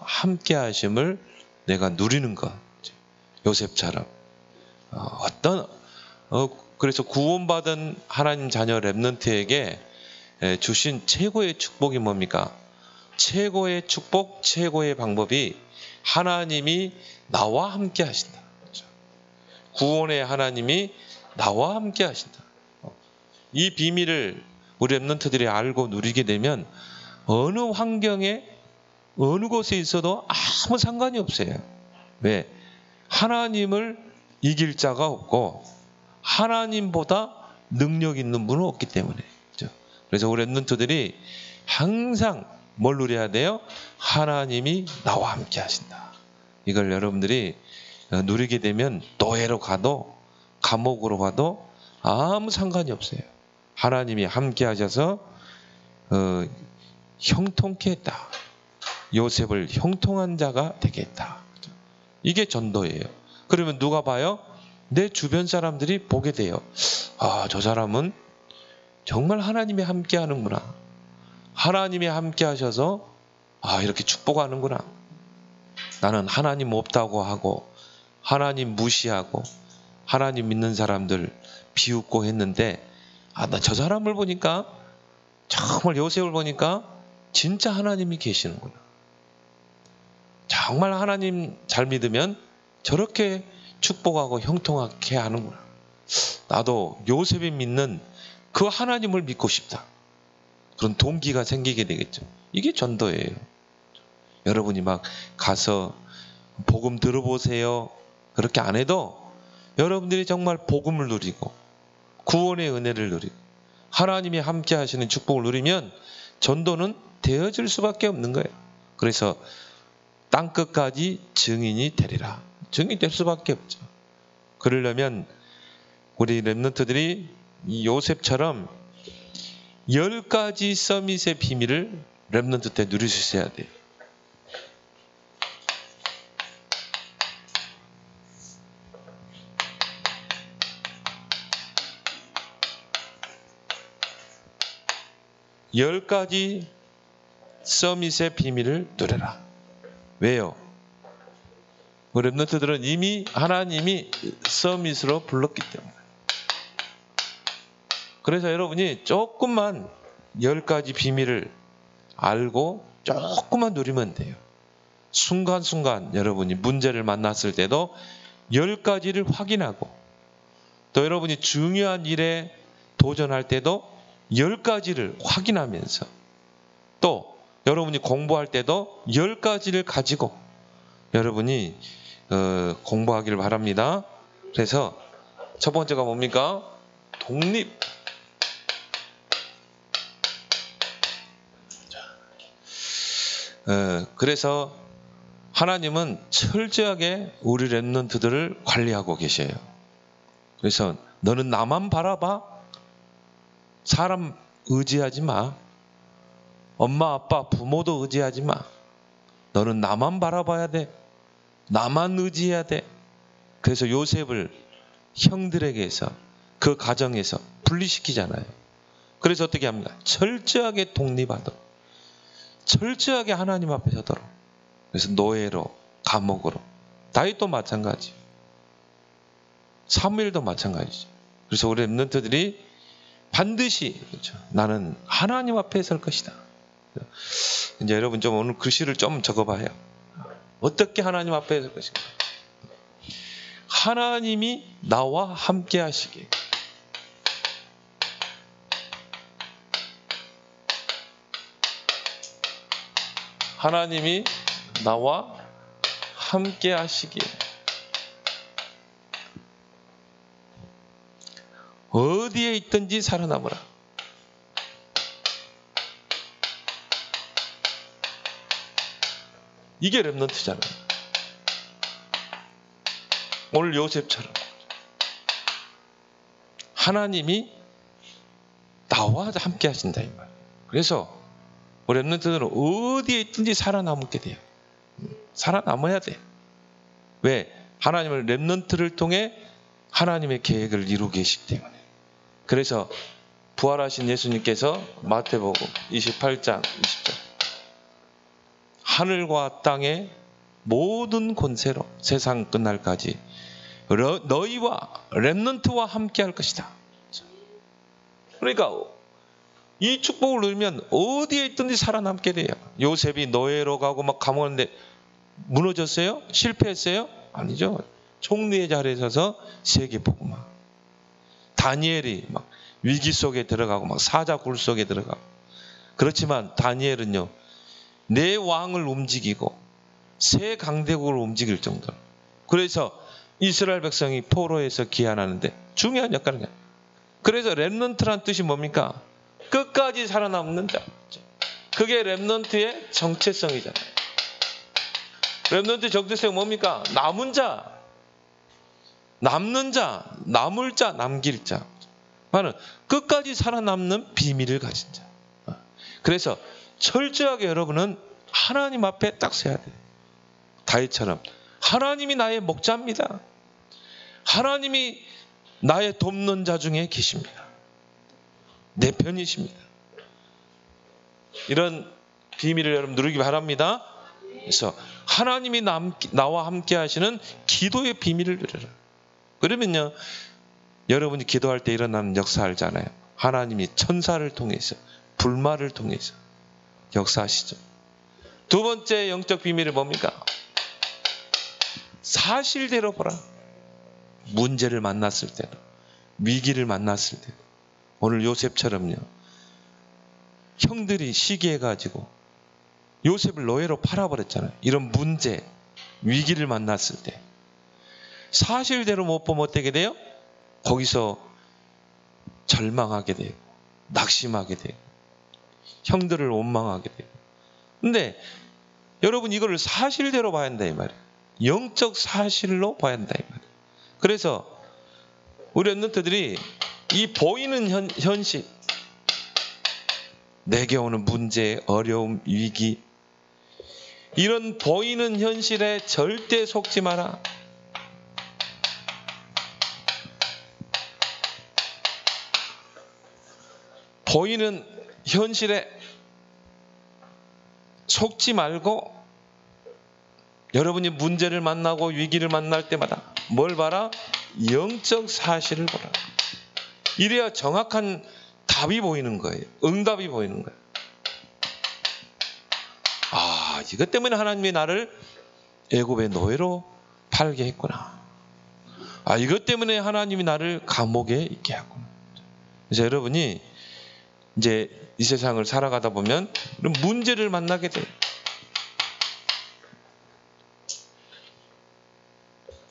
함께 하심을 내가 누리는 것. 요셉처럼. 그래서 구원받은 하나님 자녀 렘넌트에게 주신 최고의 축복이 뭡니까? 최고의 축복, 최고의 방법이 하나님이 나와 함께 하신다. 구원의 하나님이 나와 함께 하신다. 이 비밀을 우리 렘넌트들이 알고 누리게 되면 어느 환경에 어느 곳에 있어도 아무 상관이 없어요. 왜? 하나님을 이길 자가 없고 하나님보다 능력 있는 분은 없기 때문에. 그래서 우리 렘넌트들이 항상 뭘 누려야 돼요? 하나님이 나와 함께 하신다. 이걸 여러분들이 누리게 되면 노예로 가도 감옥으로 가도 아무 상관이 없어요. 하나님이 함께 하셔서 형통케 했다. 요셉을 형통한 자가 되게 했다. 이게 전도예요. 그러면 누가 봐요? 내 주변 사람들이 보게 돼요. 아, 저 사람은 정말 하나님이 함께 하는구나. 하나님이 함께 하셔서 이렇게 축복하는구나. 나는 하나님 없다고 하고 하나님 무시하고 하나님 믿는 사람들 비웃고 했는데 나 저 사람을 보니까 정말 요셉을 보니까 진짜 하나님이 계시는구나. 정말 하나님 잘 믿으면 저렇게 축복하고 형통하게 하는구나. 나도 요셉이 믿는 그 하나님을 믿고 싶다. 그런 동기가 생기게 되겠죠. 이게 전도예요. 여러분이 막 가서 복음 들어보세요. 그렇게 안 해도 여러분들이 정말 복음을 누리고 구원의 은혜를 누리고 하나님이 함께 하시는 축복을 누리면 전도는 되어질 수밖에 없는 거예요. 그래서 땅끝까지 증인이 되리라. 증인이 될 수밖에 없죠. 그러려면 우리 렘넌트들이 이 요셉처럼 10가지 서밋의 비밀을 렘넌트 때 누릴 수 있어야 돼요. 열 가지 서밋의 비밀을 누려라. 왜요? 우리 렘넌트들은 이미 하나님이 서밋으로 불렀기 때문에. 그래서 여러분이 조금만 10가지 비밀을 알고 조금만 누리면 돼요. 순간순간 여러분이 문제를 만났을 때도 10가지를 확인하고 또 여러분이 중요한 일에 도전할 때도 10가지를 확인하면서 또 여러분이 공부할 때도 10가지를 가지고 여러분이 공부하기를 바랍니다. 그래서 첫 번째가 뭡니까? 독립. 그래서 하나님은 철저하게 우리 렘넌트들을 관리하고 계셔요. 그래서 너는 나만 바라봐. 사람 의지하지 마. 엄마, 아빠, 부모도 의지하지 마. 너는 나만 바라봐야 돼. 나만 의지해야 돼. 그래서 요셉을 형들에게서 그 가정에서 분리시키잖아요. 그래서 어떻게 합니까? 철저하게 독립하도록. 철저하게 하나님 앞에 서도록. 그래서 노예로, 감옥으로. 다윗도 마찬가지. 사무엘도 마찬가지죠. 그래서 우리 렘넌트들이 반드시 그렇죠. 나는 하나님 앞에 설 것이다. 이제 여러분 좀 오늘 글씨를 좀 적어봐요. 어떻게 하나님 앞에 설 것인가? 하나님이 나와 함께 하시게. 하나님이 나와 함께 하시기에 어디에 있든지 살아남으라. 이게 렘넌트잖아요. 오늘 요셉처럼 하나님이 나와 함께 하신다 이 말. 그래서 우리 렘넌트들은 어디에 있든지 살아남게 돼요. 살아남아야 돼. 왜? 하나님을 렘넌트를 통해 하나님의 계획을 이루고 계시기 때문에. 그래서 부활하신 예수님께서 마태복음 28장 20절 하늘과 땅의 모든 권세로 세상 끝날까지 너희와 렘넌트와 함께 할 것이다. 그러니까 이 축복을 누리면 어디에 있든지 살아남게 돼요. 요셉이 노예로 가고 막 감옥에 무너졌어요? 실패했어요? 아니죠. 총리의 자리에 서서 세계 복음화. 다니엘이 막 위기 속에 들어가고 막 사자 굴 속에 들어가고. 그렇지만 다니엘은요, 내 왕을 움직이고 새 강대국을 움직일 정도로. 그래서 이스라엘 백성이 포로에서 귀환하는데 중요한 역할을 해요. 그래서 렘넌트란 뜻이 뭡니까? 끝까지 살아남는 자. 그게 렘넌트의 정체성이잖아요. 렘넌트 정체성 뭡니까? 남은 자, 남는 자, 남을 자, 남길 자. 말은 끝까지 살아남는 비밀을 가진 자. 그래서 철저하게 여러분은 하나님 앞에 딱 서야 돼요. 다윗처럼 하나님이 나의 목자입니다. 하나님이 나의 돕는 자 중에 계십니다. 내 편이십니다. 이런 비밀을 여러분 누리기 바랍니다. 그래서 하나님이 나와 함께 하시는 기도의 비밀을 누려라. 그러면요, 여러분이 기도할 때 일어나는 역사 알잖아요. 하나님이 천사를 통해서, 불말을 통해서 역사하시죠. 두 번째 영적 비밀은 뭡니까? 사실대로 보라. 문제를 만났을 때도, 위기를 만났을 때도. 오늘 요셉처럼요, 형들이 시기해가지고 요셉을 노예로 팔아버렸잖아요. 이런 문제, 위기를 만났을 때 사실대로 못 보면 어떻게 돼요? 거기서 절망하게 되고 낙심하게 되고 형들을 원망하게 되고. 근데 여러분, 이거를 사실대로 봐야 한다 이 말이에요. 영적 사실로 봐야 한다 이 말이에요. 그래서 우리 렘넌트들이 이 보이는 현실, 내게 오는 문제, 어려움, 위기, 이런 보이는 현실에 절대 속지 마라. 보이는 현실에 속지 말고 여러분이 문제를 만나고 위기를 만날 때마다 뭘 봐라? 영적 사실을 보라. 이래야 정확한 답이 보이는 거예요. 응답이 보이는 거예요. 아, 이것 때문에 하나님이 나를 애굽의 노예로 팔게 했구나. 아, 이것 때문에 하나님이 나를 감옥에 있게 했구나. 그래서 여러분이 이제 이 세상을 살아가다 보면 문제를 만나게 돼요.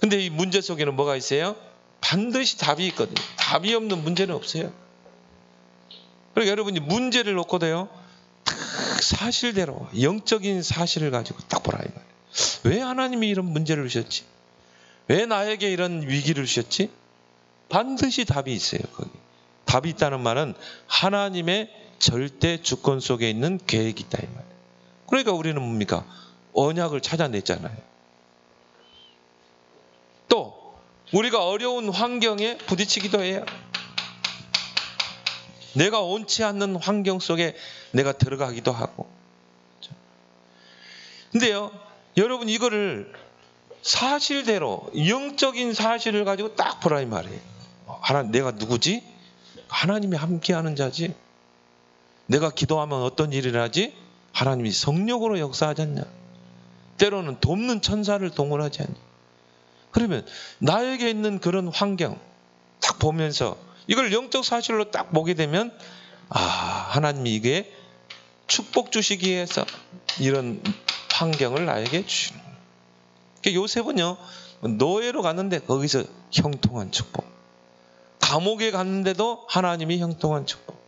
근데 이 문제 속에는 뭐가 있어요? 반드시 답이 있거든요. 답이 없는 문제는 없어요. 그러니까 여러분이 문제를 놓고도요, 사실대로 영적인 사실을 가지고 딱 보라 이 말이에요. 왜 하나님이 이런 문제를 주셨지? 왜 나에게 이런 위기를 주셨지? 반드시 답이 있어요. 거기 답이 있다는 말은 하나님의 절대 주권 속에 있는 계획이 있다 이 말이에요. 그러니까 우리는 뭡니까? 언약을 찾아냈잖아요. 또 우리가 어려운 환경에 부딪히기도 해요. 내가 원치 않는 환경 속에 내가 들어가기도 하고. 근데요, 여러분 이거를 사실대로 영적인 사실을 가지고 딱 보라 이 말이에요. 내가 누구지? 하나님이 함께하는 자지. 내가 기도하면 어떤 일을 하지? 하나님이 성령으로 역사하지 않냐? 때로는 돕는 천사를 동원하지 않냐? 그러면 나에게 있는 그런 환경 딱 보면서 이걸 영적 사실로 딱 보게 되면, 아, 하나님이 이게 축복 주시기 위해서 이런 환경을 나에게 주시는 거예요. 그러니까 요셉은요, 노예로 갔는데 거기서 형통한 축복, 감옥에 갔는데도 하나님이 형통한 축복.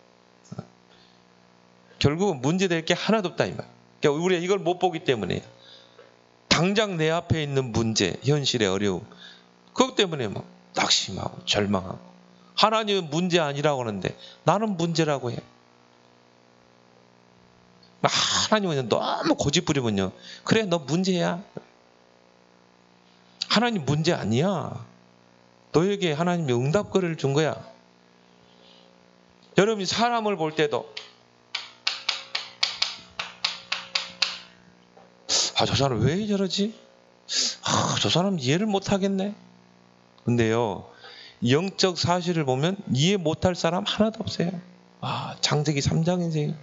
결국은 문제될 게 하나도 없다 이 말. 그러니까 우리가 이걸 못 보기 때문에 당장 내 앞에 있는 문제, 현실의 어려움, 그것 때문에 막 낙심하고 절망하고, 하나님은 문제 아니라고 하는데 나는 문제라고 해. 하나님은 너무 고집부리면요, 그래 너 문제야. 하나님 문제 아니야. 너에게 하나님이 응답거리를 준 거야. 여러분이 사람을 볼 때도 저 사람 왜 저러지? 저 사람 이해를 못하겠네. 근데요, 영적 사실을 보면 이해 못할 사람 하나도 없어요. 창세기 3장 인생,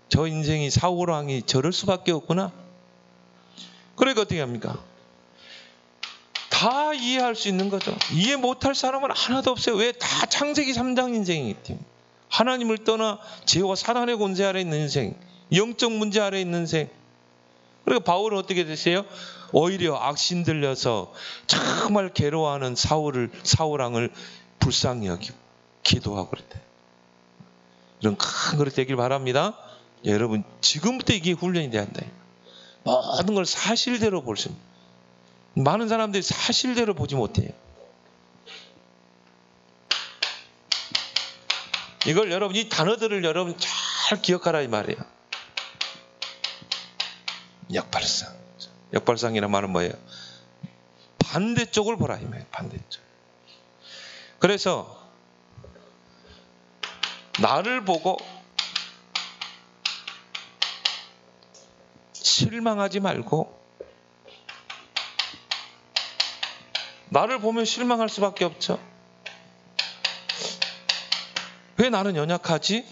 저 인생이 사울왕이 저럴 수밖에 없구나. 그러니까 어떻게 합니까? 다 이해할 수 있는 거죠. 이해 못할 사람은 하나도 없어요. 왜? 다 창세기 3장 인생이기 때문에. 하나님을 떠나 죄와 사단의 권세 아래 있는 인생, 영적 문제 아래 있는 인생. 그러니까 바울은 어떻게 됐어요? 오히려 악신 들려서 정말 괴로워하는 사울왕을 불쌍히 여기고 기도하고 그랬대. 이런 큰 그릇 되길 바랍니다. 여러분, 지금부터 이게 훈련이 돼야 한다. 모든 걸 사실대로 볼 수 있는. 많은 사람들이 사실대로 보지 못해요. 이걸 여러분, 이 단어들을 여러분 잘 기억하라 이 말이에요. 역발상. 역발상이란 말은 뭐예요? 반대쪽을 보라 이 말이에요. 반대쪽. 그래서 나를 보고 실망하지 말고, 나를 보면 실망할 수밖에 없죠. 왜 나는 연약하지?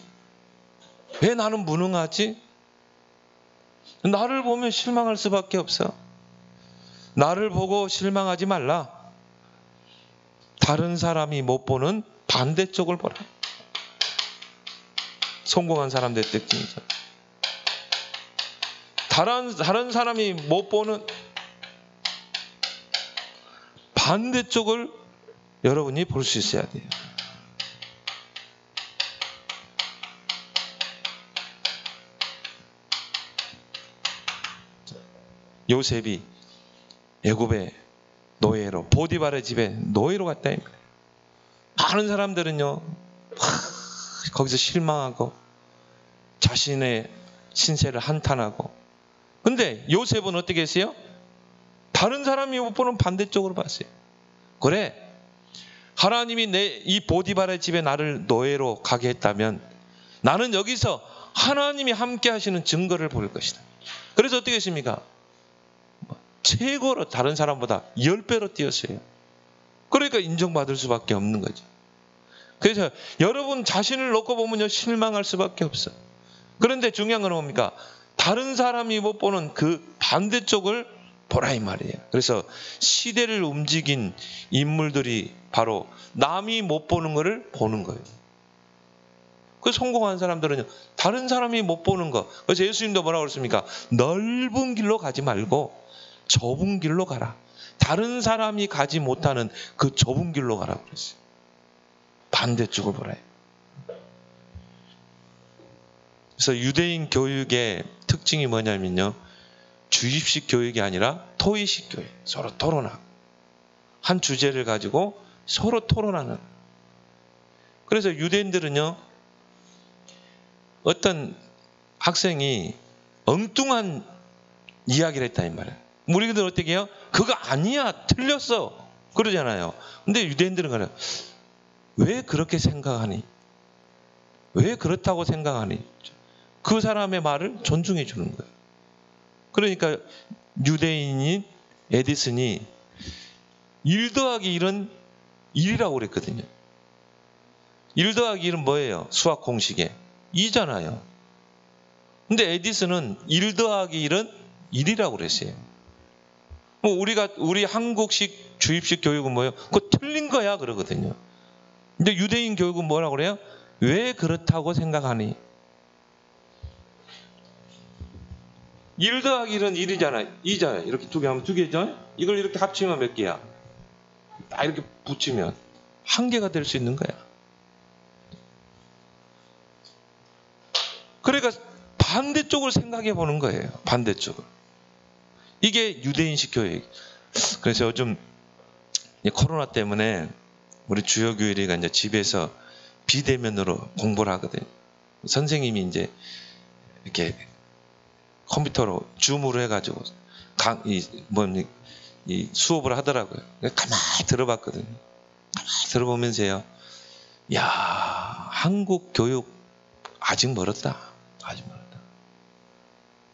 왜 나는 무능하지? 나를 보면 실망할 수밖에 없어. 나를 보고 실망하지 말라. 다른 사람이 못 보는 반대쪽을 보라. 성공한 사람들의 특징이죠. 다른 사람이 못 보는 반대쪽을 여러분이 볼 수 있어야 돼요. 요셉이 애굽의 노예로, 보디발의 집에 노예로 갔다. 많은 사람들은요, 거기서 실망하고 자신의 신세를 한탄하고. 근데 요셉은 어떻게 했어요? 다른 사람이 못 보는 반대쪽으로 봤어요. 그래, 하나님이 이 보디발의 집에 나를 노예로 가게 했다면 나는 여기서 하나님이 함께 하시는 증거를 볼 것이다. 그래서 어떻게 했습니까? 최고로 다른 사람보다 10배로 뛰었어요. 그러니까 인정받을 수밖에 없는 거죠. 그래서 여러분 자신을 놓고 보면요, 실망할 수밖에 없어. 그런데 중요한 건 뭡니까? 다른 사람이 못 보는 그 반대쪽을 보라 이 말이에요. 그래서 시대를 움직인 인물들이 바로 남이 못 보는 것을 보는 거예요. 그 성공한 사람들은요, 다른 사람이 못 보는 거. 그래서 예수님도 뭐라고 그랬습니까? 넓은 길로 가지 말고 좁은 길로 가라. 다른 사람이 가지 못하는 그 좁은 길로 가라고 그랬어요. 반대쪽을 보라. 그래서 유대인 교육의 특징이 뭐냐면요, 주입식 교육이 아니라 토의식 교육. 서로 토론하고 한 주제를 가지고 서로 토론하는. 그래서 유대인들은요, 어떤 학생이 엉뚱한 이야기를 했다 이 말이에요. 우리들 어떻게 해요? 그거 아니야, 틀렸어, 그러잖아요. 근데 유대인들은 그래요. 왜 그렇게 생각하니? 왜 그렇다고 생각하니? 그 사람의 말을 존중해 주는 거예요. 그러니까 유대인인 에디슨이 1 더하기 1은 1이라고 그랬거든요. 1 더하기 1은 뭐예요? 수학 공식에 2잖아요. 근데 에디슨은 1 더하기 1은 1이라고 그랬어요. 우리 한국식 주입식 교육은 뭐예요? 그거 틀린 거야 그러거든요. 근데 유대인 교육은 뭐라고 그래요? 왜 그렇다고 생각하니? 1 더하기 1은 1이잖아요. 2잖아요. 이렇게 두 개 하면 2개죠? 이걸 이렇게 합치면 몇 개야? 딱 이렇게 붙이면 1개가 될 수 있는 거야. 그러니까 반대쪽을 생각해 보는 거예요. 반대쪽을. 이게 유대인식 교육. 그래서 요즘 코로나 때문에 우리 주요 교회가 이제 집에서 비대면으로 공부를 하거든요. 선생님이 이제 이렇게 컴퓨터로 줌으로 해가지고 이 수업을 하더라고요. 가만히 들어봤거든요. 가만히 들어보면서요, 야, 한국 교육 아직 멀었다. 아직 멀었다.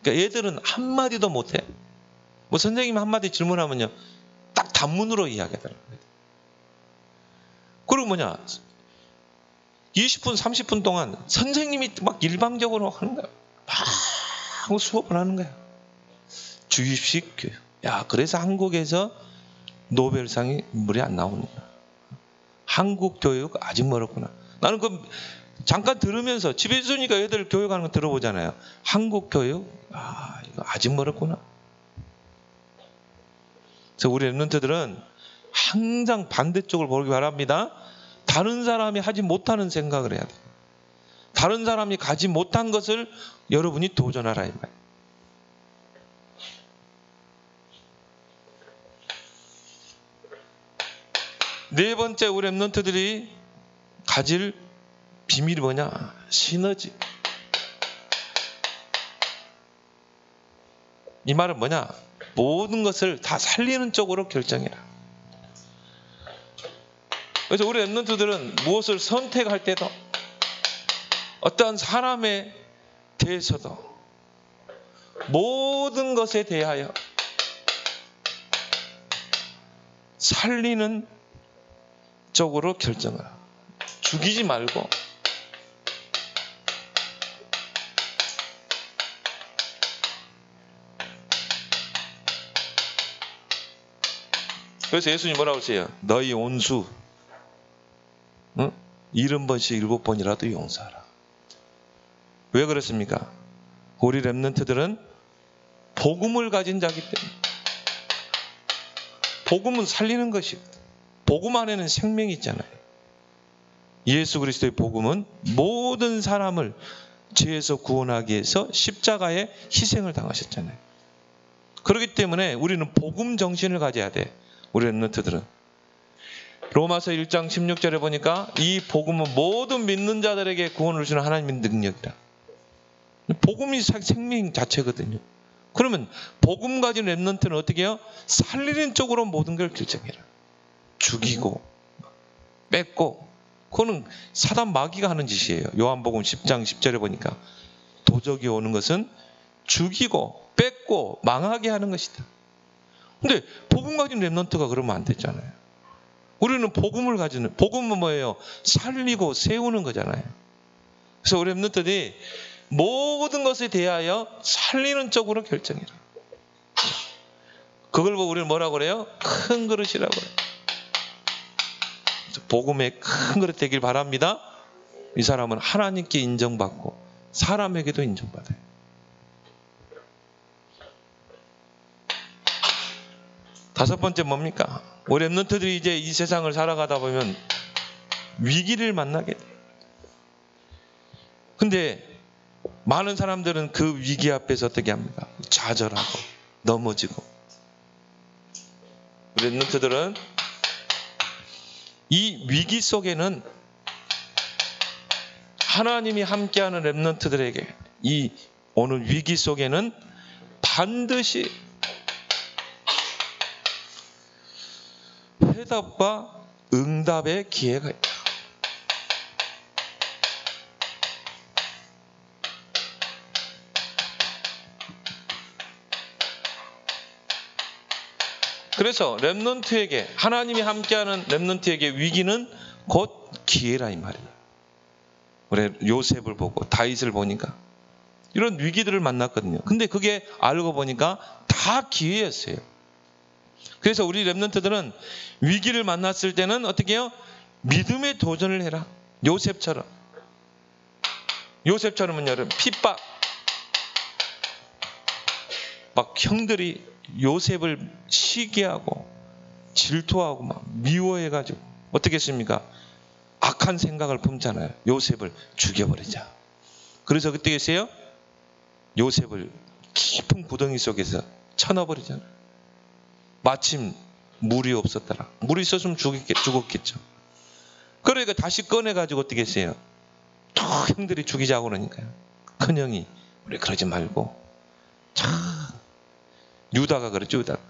그러니까 얘들은 한마디도 못해. 뭐 선생님이 한마디 질문하면요, 딱 단문으로 이야기하더라고요. 그리고 20분, 30분 동안 선생님이 막 일방적으로 하는 거야. 막 수업을 하는 거야. 주입식 교육. 야, 그래서 한국에서 노벨상이 인물이 안 나오는 거야. 한국 교육 아직 멀었구나. 나는 그 잠깐 들으면서 집에 있으니까 애들 교육하는 거 들어보잖아요. 한국 교육, 이거 아직 멀었구나. 그래서 우리 랩런트들은 항상 반대쪽을 보기 바랍니다. 다른 사람이 하지 못하는 생각을 해야 돼요. 다른 사람이 가지 못한 것을 여러분이 도전하라 이 말이에요. 네 번째 우리 랩런트들이 가질 비밀이 뭐냐? 시너지. 이 말은 뭐냐? 모든 것을 다 살리는 쪽으로 결정해라. 그래서 우리 랩런트들은 무엇을 선택할 때도 어떠한 사람에 대해서도 모든 것에 대하여 살리는 쪽으로 결정하라. 죽이지 말고. 그래서 예수님 뭐라고 하세요? 너희 온수 70번씩 7번이라도 용서하라. 왜 그렇습니까? 우리 랩런트들은 복음을 가진 자기 때문에. 복음은 살리는 것이거든. 복음 안에는 생명이 있잖아요. 예수 그리스도의 복음은 모든 사람을 죄에서 구원하기 위해서 십자가에 희생을 당하셨잖아요. 그렇기 때문에 우리는 복음 정신을 가져야 돼. 우리 랩런트들은. 로마서 1장 16절에 보니까 이 복음은 모든 믿는 자들에게 구원을 주는 하나님의 능력이다. 복음이 생명 자체거든요. 그러면 복음 가진 랩런트는 어떻게 해요? 살리는 쪽으로 모든 걸 결정해라. 죽이고 뺏고. 그거는 사단 마귀가 하는 짓이에요. 요한복음 10장 10절에 보니까 도적이 오는 것은 죽이고 뺏고 망하게 하는 것이다. 근데 복음 가진 랩런트가 그러면 안 되잖아요. 우리는 복음을 가지는, 복음은 뭐예요? 살리고 세우는 거잖아요. 그래서 우리 랩런트들이 모든 것에 대하여 살리는 쪽으로 결정해라. 그걸 보고 우리는 뭐라고 그래요? 큰 그릇이라고 그래요. 복음의 큰 그릇 되길 바랍니다. 이 사람은 하나님께 인정받고 사람에게도 인정받아요. 다섯 번째 뭡니까? 우리 랩런트들이 이제 이 세상을 살아가다 보면 위기를 만나게 돼요. 근데 많은 사람들은 그 위기 앞에서 어떻게 합니까? 좌절하고 넘어지고. 우리 랩런트들은 이 위기 속에는 하나님이 함께하는 랩런트들에게 이 오늘 위기 속에는 반드시 회답과 응답의 기회가 있다. 그래서 랩런트에게, 하나님이 함께하는 랩런트에게 위기는 곧 기회라 이 말이에요. 우리 요셉을 보고 다윗을 보니까 이런 위기들을 만났거든요. 근데 그게 알고 보니까 다 기회였어요. 그래서 우리 랩런트들은 위기를 만났을 때는 어떻게 해요? 믿음의 도전을 해라. 요셉처럼. 요셉처럼은 여러분 핍박. 막 형들이 요셉을 시기하고 질투하고 막 미워해가지고 어떻게 했습니까? 악한 생각을 품잖아요. 요셉을 죽여버리자. 그래서 그때 계세요? 요셉을 깊은 구덩이 속에서 쳐넣어버리잖아요. 마침 물이 없었더라. 물이 있었으면 죽었겠죠. 그러니까 다시 꺼내가지고 어떻게 했어요? 또 형들이 죽이자고 그러니까요. 큰형이 우리 그러지 말고 참 유다가 그랬죠. 유다가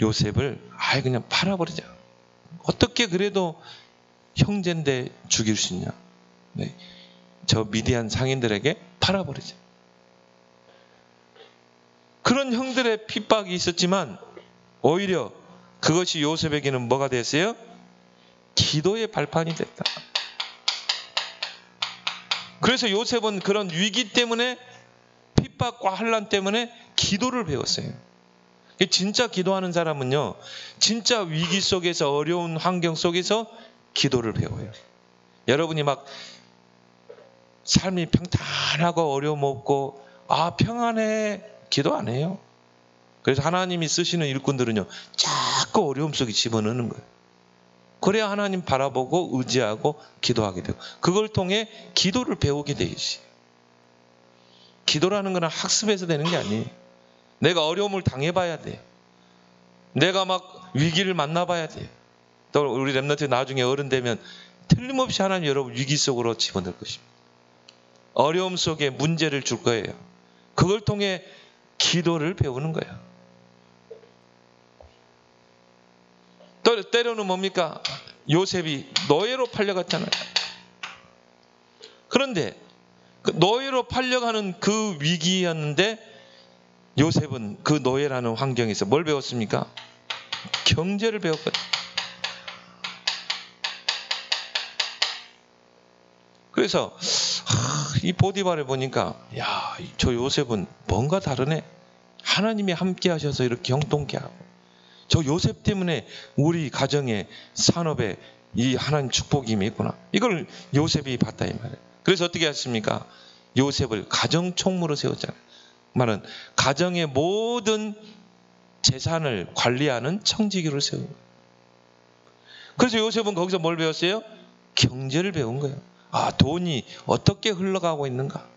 요셉을 아예 그냥 팔아버리자. 어떻게 그래도 형제인데 죽일 수 있냐. 네. 저 미디안 상인들에게 팔아버리자. 그런 형들의 핍박이 있었지만 오히려 그것이 요셉에게는 뭐가 됐어요? 기도의 발판이 됐다. 그래서 요셉은 그런 위기 때문에, 핍박과 환난 때문에 기도를 배웠어요. 진짜 기도하는 사람은요, 진짜 위기 속에서, 어려운 환경 속에서 기도를 배워요. 여러분이 막 삶이 평탄하고 어려움 없고 평안해, 기도 안 해요. 그래서 하나님이 쓰시는 일꾼들은요, 자꾸 어려움 속에 집어넣는 거예요. 그래야 하나님 바라보고 의지하고 기도하게 되고, 그걸 통해 기도를 배우게 되어 있어요. 기도라는 건 학습해서 되는 게 아니에요. 내가 어려움을 당해봐야 돼요. 내가 막 위기를 만나봐야 돼요. 또 우리 렘넌트 나중에 어른 되면 틀림없이 하나님 여러분 위기 속으로 집어넣을 것입니다. 어려움 속에 문제를 줄 거예요. 그걸 통해 기도를 배우는 거예요. 때로는 뭡니까? 요셉이 노예로 팔려갔잖아요. 그런데 그 노예로 팔려가는 그 위기였는데 요셉은 그 노예라는 환경에서 뭘 배웠습니까? 경제를 배웠거든요. 그래서 이 보디발을 보니까 저 요셉은 뭔가 다르네. 하나님이 함께 하셔서 이렇게 형통케 하고, 저 요셉 때문에 우리 가정의 산업에 이 하나님 축복이 있구나. 이걸 요셉이 봤다 이 말이에요. 그래서 어떻게 했습니까? 요셉을 가정 총무로 세웠잖아요. 말은 가정의 모든 재산을 관리하는 청지기로 세운 거예요. 그래서 요셉은 거기서 뭘 배웠어요? 경제를 배운 거예요. 돈이 어떻게 흘러가고 있는가.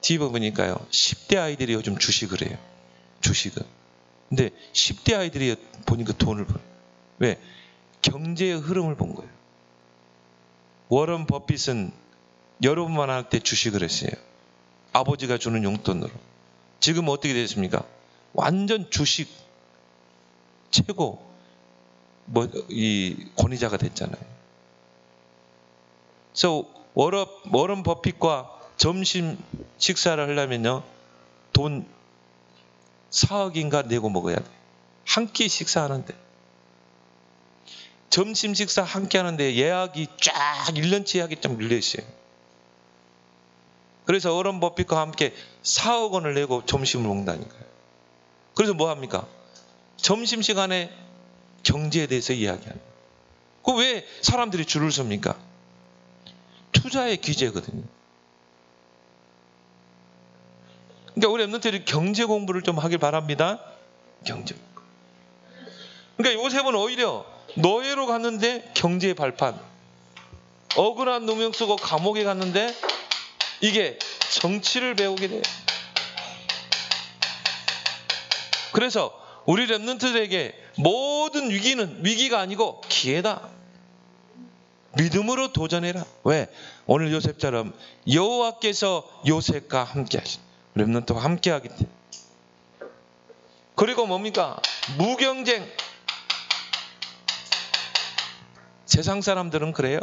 TV 보니까요, 10대 아이들이 요즘 주식을 해요. 주식은. 근데 10대 아이들이 보니까 돈을 벌어요. 왜? 경제의 흐름을 본 거예요. 워런 버핏은 여러분만 할 때 주식을 했어요. 아버지가 주는 용돈으로. 지금 어떻게 됐습니까? 완전 주식 최고 이 권위자가 됐잖아요. 그래서 워런 버핏과 점심 식사를 하려면요, 돈 4억인가 내고 먹어야 돼. 한 끼 식사하는데. 점심 식사 한 끼 하는데 예약이 쫙 1년치 예약이 좀 밀려 있어요. 그래서 워런 버핏과 함께 4억 원을 내고 점심을 먹는다니까요. 그래서 뭐 합니까? 점심시간에 경제에 대해서 이야기합니다. 그 왜 사람들이 줄을 섭니까? 투자의 기제거든요. 그러니까 우리 렘넌트들이 경제 공부를 좀 하길 바랍니다. 경제 공부. 그러니까 요셉은 오히려 노예로 갔는데 경제의 발판, 억울한 누명 쓰고 감옥에 갔는데 이게 정치를 배우게 돼요. 그래서 우리 렘넌트들에게 모든 위기는 위기가 아니고 기회다. 믿음으로 도전해라. 왜? 오늘 요셉처럼 여호와께서 요셉과 함께 하신, 렘넌트와 함께 하기 때문에. 그리고 뭡니까? 무경쟁. 세상 사람들은 그래요.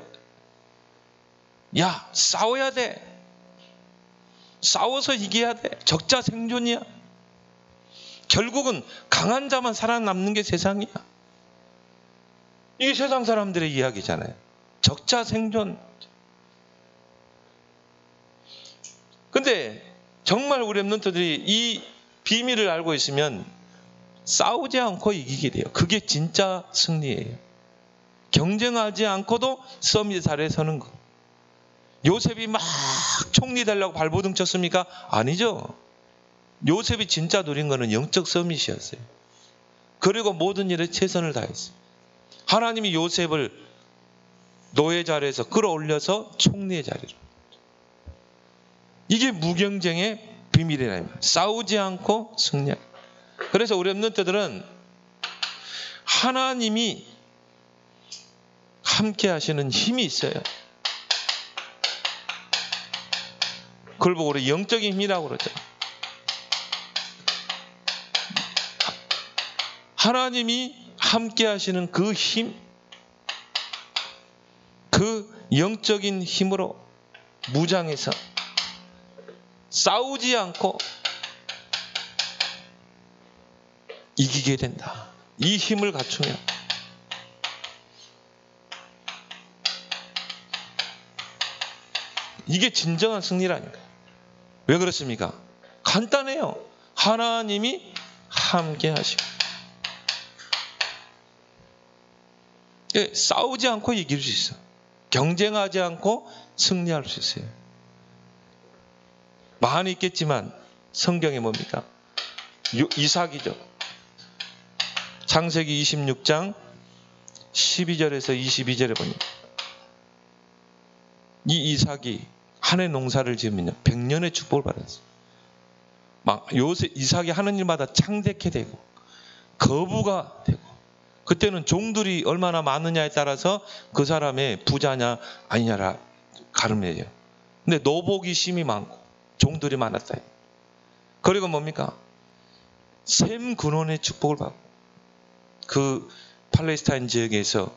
야, 싸워야 돼. 싸워서 이겨야 돼. 적자 생존이야. 결국은 강한 자만 살아남는 게 세상이야. 이게 세상 사람들의 이야기잖아요. 적자 생존. 근데 정말 우리 렘넌트들이 이 비밀을 알고 있으면 싸우지 않고 이기게 돼요. 그게 진짜 승리예요. 경쟁하지 않고도 썸이 자리에 서는 거. 요셉이 막 총리 되려고 발버둥 쳤습니까? 아니죠. 요셉이 진짜 누린 거는 영적 서밋이었어요. 그리고 모든 일에 최선을 다했어요. 하나님이 요셉을 노예 자리에서 끌어올려서 총리의 자리로. 이게 무경쟁의 비밀이라. 싸우지 않고 승리하는. 그래서 우리 렘넌트들은 하나님이 함께 하시는 힘이 있어요. 그걸 보고 우리 영적인 힘이라고 그러죠. 하나님이 함께 하시는 그 힘, 그 영적인 힘으로 무장해서 싸우지 않고 이기게 된다. 이 힘을 갖추면 이게 진정한 승리라니까. 왜 그렇습니까? 간단해요. 하나님이 함께 하시고 싸우지 않고 이길 수 있어. 경쟁하지 않고 승리할 수 있어요. 많이 있겠지만 성경에 뭡니까? 이삭이죠. 창세기 26장 12절에서 22절에 보면 이 이삭이 한 해 농사를 지으면요 100년의 축복을 받았어요. 막 이삭이 하는 일마다 창대케 되고 거부가 되고, 그때는 종들이 얼마나 많으냐에 따라서 그 사람의 부자냐 아니냐라 가름해요. 근데 노복이 심이 많고 종들이 많았다. 그리고 뭡니까? 셈 근원의 축복을 받고, 그 팔레스타인 지역에서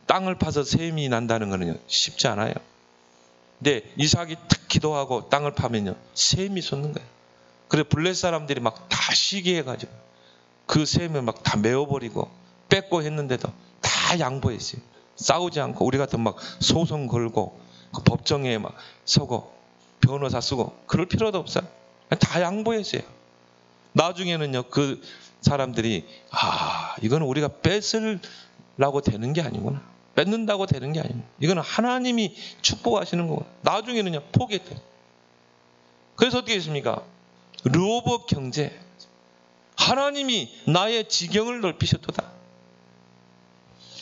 땅을 파서 셈이 난다는 것은요 쉽지 않아요. 근데 이삭이 탁 기도하고 땅을 파면요 셈이 솟는 거예요. 그래 블레 사람들이 막 다 시기해가지고 그 셈을 막 다 메워버리고 뺏고 했는데도 다 양보했어요. 싸우지 않고 우리 같은 막 소송 걸고 그 법정에 막 서고 변호사 쓰고 그럴 필요도 없어요. 다 양보했어요. 나중에는요 그 사람들이 이건 우리가 뺏으려고 되는 게 아니구나, 뺏는다고 되는 게 아니구나, 이거는 하나님이 축복하시는 거구나. 나중에는요 포기했대요. 그래서 어떻게 했습니까? 르호보암 경제, 하나님이 나의 지경을 넓히셨도다.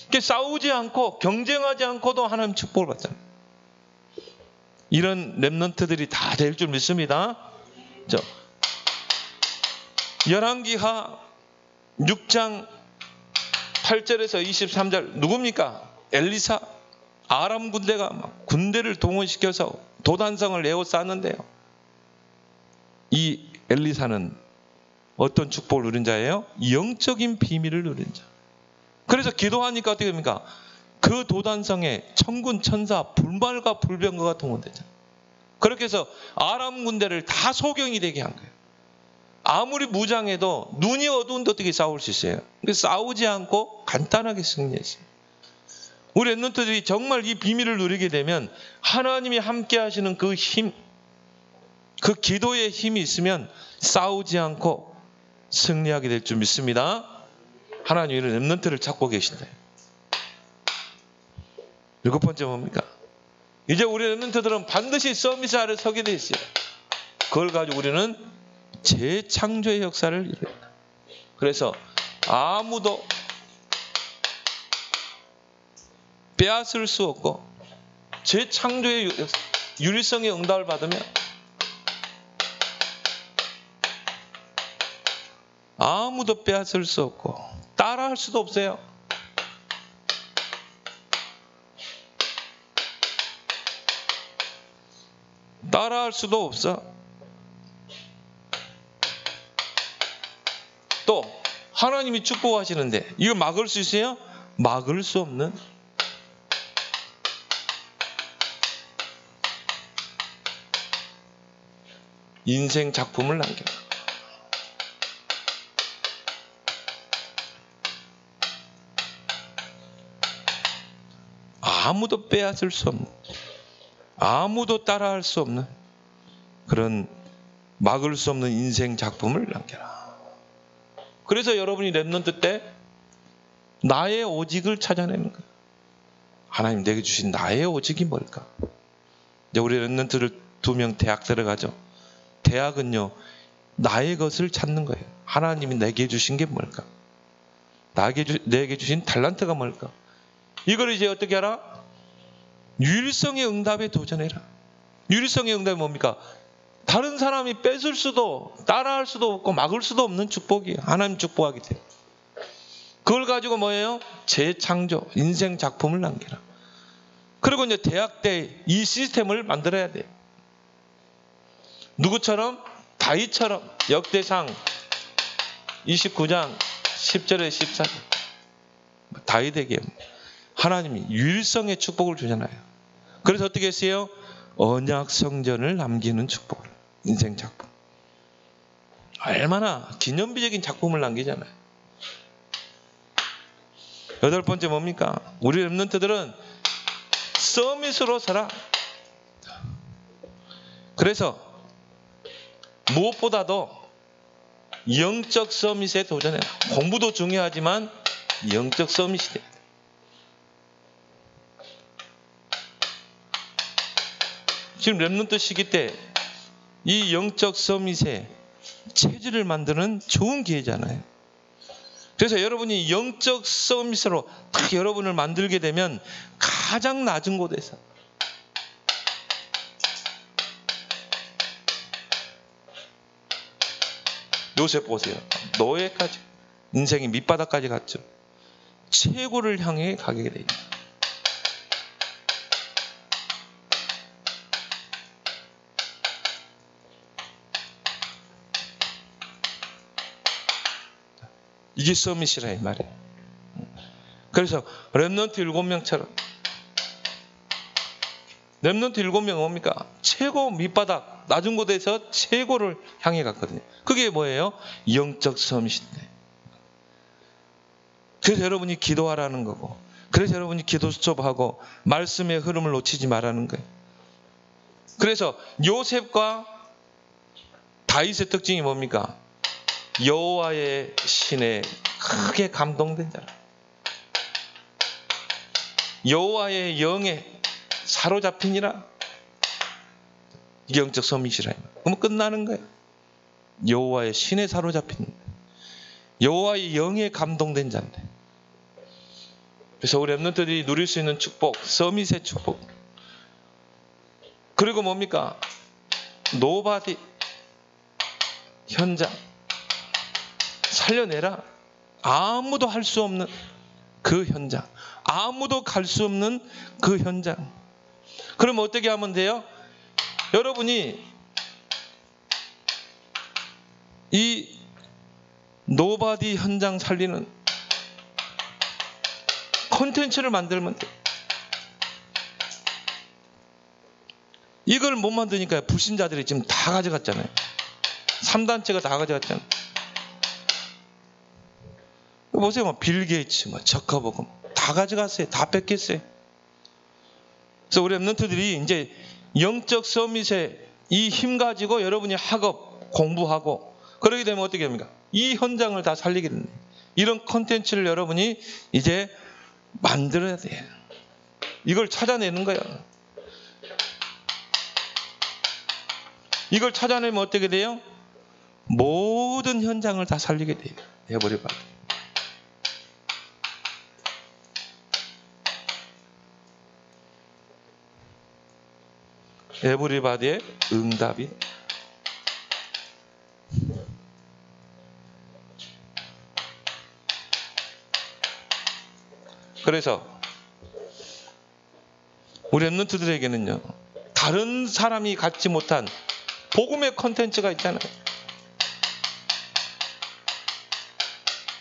이렇게 싸우지 않고 경쟁하지 않고도 하나님 축복을 받잖아요. 이런 렘넌트들이 다 될 줄 믿습니다. 열왕기하 6장 8절에서 23절 누굽니까? 엘리사. 아람 군대가 막 군대를 동원시켜서 도단성을 에워쌌는데요. 이 엘리사는 어떤 축복을 누린 자예요? 영적인 비밀을 누린 자. 그래서 기도하니까 어떻게 됩니까? 그 도단성에 천군 천사 불말과 불병거가 동원되잖아요. 그렇게 해서 아람 군대를 다 소경이 되게 한 거예요. 아무리 무장해도 눈이 어두운데 어떻게 싸울 수 있어요? 싸우지 않고 간단하게 승리했어요. 우리 렘넌트들이 정말 이 비밀을 누리게 되면 하나님이 함께 하시는 그 힘, 그 기도의 힘이 있으면 싸우지 않고 승리하게 될 줄 믿습니다. 하나님이 이런 렘넌트를 찾고 계신다. 7번째 뭡니까? 이제 우리 렘넌트들은 반드시 서밋 아래 서게 돼 있어요. 그걸 가지고 우리는 재창조의 역사를 이루었다. 그래서 아무도 빼앗을 수 없고 재창조의 유리성의 응답을 받으면 아무도 빼앗을 수 없고 따라할 수도 없어요. 따라할 수도 없어. 또 하나님이 축복하시는데 이거 막을 수 있어요? 막을 수 없는 인생 작품을 남겨. 아무도 빼앗을 수 없는, 아무도 따라할 수 없는 그런 막을 수 없는 인생 작품을 남겨라. 그래서 여러분이 렘넌트 때 나의 오직을 찾아내는 거예요. 하나님 내게 주신 나의 오직이 뭘까? 이제 우리 렘넌트를 2명 대학 들어가죠. 대학은요 나의 것을 찾는 거예요. 하나님이 내게 주신 게 뭘까? 내게 주신 달란트가 뭘까? 이걸 이제 어떻게 하라? 유일성의 응답에 도전해라. 유일성의 응답이 뭡니까? 다른 사람이 뺏을 수도 따라할 수도 없고 막을 수도 없는 축복이에요. 하나님 축복하기 때문에. 그걸 가지고 뭐예요? 재창조, 인생 작품을 남겨라. 그리고 이제 대학 때 이 시스템을 만들어야 돼요. 누구처럼? 다윗처럼. 역대상 29장 10절에 14절. 다윗에게 하나님이 유일성의 축복을 주잖아요. 그래서 어떻게 했어요? 언약 성전을 남기는 축복을. 인생 작품. 얼마나 기념비적인 작품을 남기잖아요. 8번째 뭡니까? 우리 렘넌트들은 서밋으로 살아. 그래서 무엇보다도 영적 서밋에 도전해라. 공부도 중요하지만 영적 서밋이 돼. 지금 렘넌트 시기 때 이 영적 서밋에 체질을 만드는 좋은 기회잖아요. 그래서 여러분이 영적 서밋으로 딱 여러분을 만들게 되면 가장 낮은 곳에서 요셉 보세요. 노예까지, 인생의 밑바닥까지 갔죠. 최고를 향해 가게 돼요. 이게 서밋이라 이 말이에요. 그래서 렘넌트 7명처럼, 렘넌트 7명 뭡니까? 최고 밑바닥 낮은 곳에서 최고를 향해 갔거든요. 그게 뭐예요? 영적 서밋인데. 그래서 여러분이 기도하라는 거고, 그래서 여러분이 기도 수첩하고 말씀의 흐름을 놓치지 말라는 거예요. 그래서 요셉과 다윗의 특징이 뭡니까? 여호와의 신에 크게 감동된 자라. 여호와의 영에 사로잡히니라. 이게 영적 서밋이라. 그러면 끝나는 거예요. 여호와의 신에 사로잡힌, 여호와의 영에 감동된 자인데. 그래서 우리 렘넌트들이 누릴 수 있는 축복, 서밋의 축복. 그리고 뭡니까? 노바디 현장 살려내라. 아무도 할 수 없는 그 현장, 아무도 갈 수 없는 그 현장. 그럼 어떻게 하면 돼요? 여러분이 이 노바디 현장 살리는 콘텐츠를 만들면 돼요. 이걸 못 만드니까 불신자들이 지금 다 가져갔잖아요. 3단체가 다 가져갔잖아요. 보세요. 빌 게이츠, 저커버그 다 가져갔어요. 다 뺏겼어요. 그래서 우리 렘넌트들이 이제 영적 서밋에 이 힘 가지고 여러분이 학업, 공부하고 그러게 되면 어떻게 됩니까? 이 현장을 다 살리게 됩니다. 이런 콘텐츠를 여러분이 이제 만들어야 돼요. 이걸 찾아내는 거야. 이걸 찾아내면 어떻게 돼요? 모든 현장을 다 살리게 돼요. 에브리바디. 에브리바디의 응답이. 그래서 우리 렘넌트들에게는요, 다른 사람이 갖지 못한 복음의 콘텐츠가 있잖아요.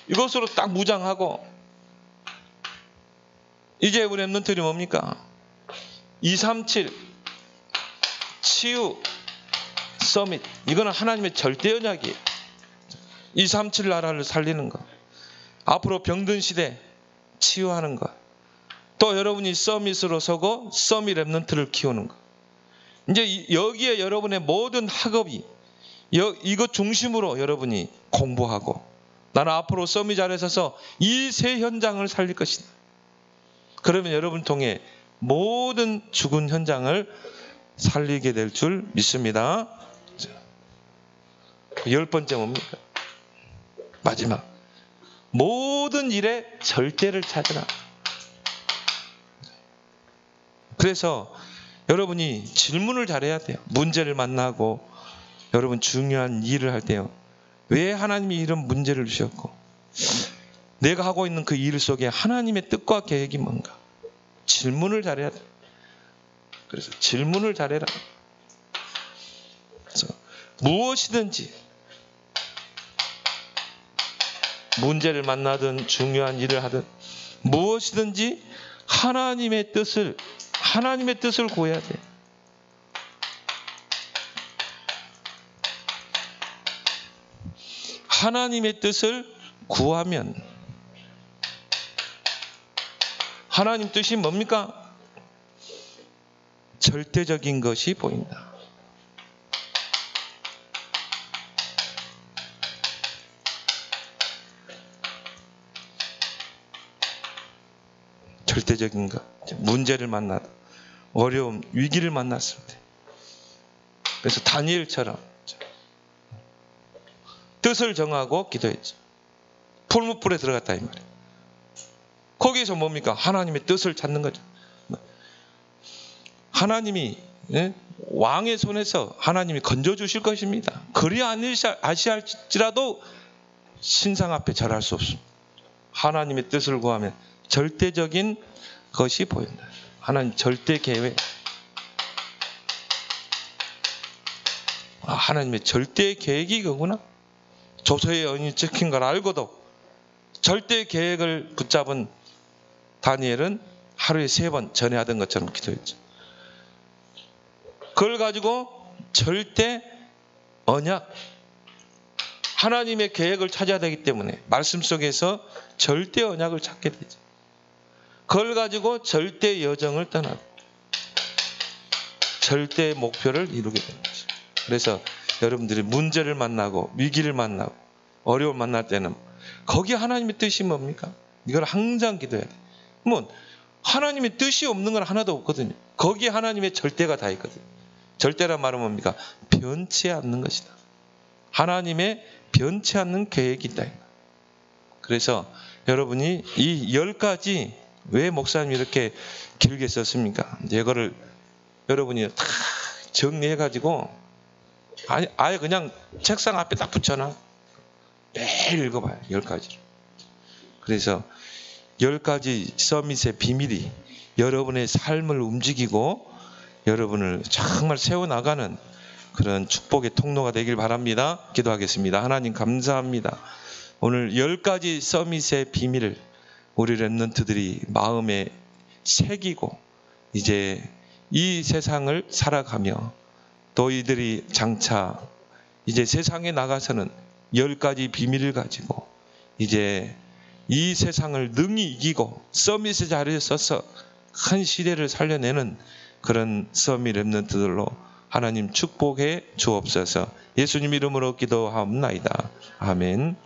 이것으로 딱 무장하고, 이제 우리 렘넌트들이 뭡니까? 237 치유 서밋. 이거는 하나님의 절대 언약이에요. 237 나라를 살리는 거, 앞으로 병든 시대 치유하는 거, 또 여러분이 서밋으로 서고 서밋 렘넌트를 키우는 거. 이제 여기에 여러분의 모든 학업이 이것 중심으로 여러분이 공부하고, 나는 앞으로 서밋 자리에 서서 이 세 현장을 살릴 것이다. 그러면 여러분 통해 모든 죽은 현장을 살리게 될 줄 믿습니다. 10번째 뭡니까? 마지막. 모든 일에 절대를 찾으라. 그래서 여러분이 질문을 잘해야 돼요. 문제를 만나고 여러분 중요한 일을 할 때요, 왜 하나님이 이런 문제를 주셨고 내가 하고 있는 그 일 속에 하나님의 뜻과 계획이 뭔가. 질문을 잘해야 돼요. 그래서 질문을 잘해라. 그래서 무엇이든지, 문제를 만나든 중요한 일을 하든 무엇이든지 하나님의 뜻을 구해야 돼. 하나님의 뜻을 구하면, 하나님 뜻이 뭡니까? 절대적인 것이 보인다. 절대적인 것. 문제를 만나다, 어려움, 위기를 만났을 때. 그래서 다니엘처럼 뜻을 정하고 기도했죠. 풀무불에 들어갔다 이 말이에요. 거기에서 뭡니까? 하나님의 뜻을 찾는 거죠. 하나님이 왕의 손에서 하나님이 건져주실 것입니다. 그리 아시할지라도 신상 앞에 절할 수 없습니다. 하나님의 뜻을 구하면 절대적인 것이 보인다. 하나님 절대 계획. 하나님의 절대 계획이 그구나. 조서의 연이 찍힌 걸 알고도 절대 계획을 붙잡은 다니엘은 하루에 3번 전에 하던 것처럼 기도했죠. 그걸 가지고 절대 언약, 하나님의 계획을 찾아야 되기 때문에 말씀 속에서 절대 언약을 찾게 되죠. 그걸 가지고 절대 여정을 떠나고 절대 목표를 이루게 되는 거죠. 그래서 여러분들이 문제를 만나고 위기를 만나고 어려움을 만날 때는 거기 하나님의 뜻이 뭡니까? 이걸 항상 기도해야 돼. 뭐 하나님의 뜻이 없는 건 하나도 없거든요. 거기에 하나님의 절대가 다 있거든요. 절대란 말은 뭡니까? 변치 않는 것이다. 하나님의 변치 않는 계획이 있다. 그래서 여러분이 이 10가지 왜 목사님이 이렇게 길게 썼습니까? 이거를 여러분이 다 정리해가지고 아예 그냥 책상 앞에 딱 붙여놔. 매일 읽어봐요. 10가지를. 그래서 10가지 서밋의 비밀이 여러분의 삶을 움직이고 여러분을 정말 세워나가는 그런 축복의 통로가 되길 바랍니다. 기도하겠습니다. 하나님 감사합니다. 오늘 10가지 서밋의 비밀을 우리 렘넌트들이 마음에 새기고 이제 이 세상을 살아가며 또 이들이 장차 이제 세상에 나가서는 10가지 비밀을 가지고 이제 이 세상을 능히 이기고 서밋의 자리에 서서 큰 시대를 살려내는 그런 서밋 렘넌트들로 하나님 축복해 주옵소서. 예수님 이름으로 기도하옵나이다. 아멘.